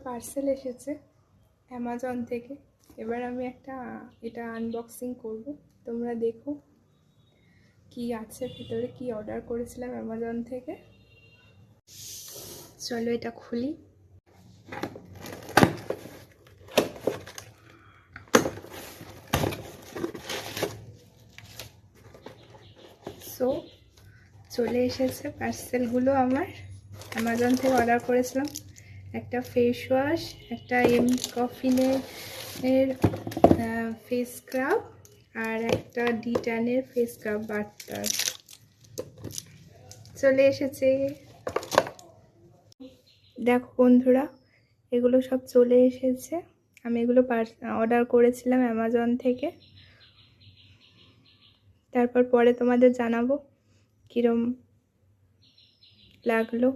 Parcel এসেছে Amazon থেকে। এবার আমি এটা আনবক্সিং করব, তোমরা দেখো কি আছে ভিতরে, কি অর্ডার করেছিলাম অ্যামাজন থেকে। চলো এটা খুলি। সো চলে এসেছে পার্সেলগুলো আমার অ্যামাজন থেকে অর্ডার করেছিলাম। একটা ফেস ওয়াশ, একটা কফিনের ফেস স্ক্রাব, আর একটা D10-এর ফেস স্ক্রাব বাটার চলে এসেছে। দেখো বন্ধুরা, এগুলো সব চলে এসেছে। আমি এগুলো অর্ডার করেছিলাম অ্যামাজন থেকে। তারপর পরে তোমাদের জানাবো কিরম লাগলো।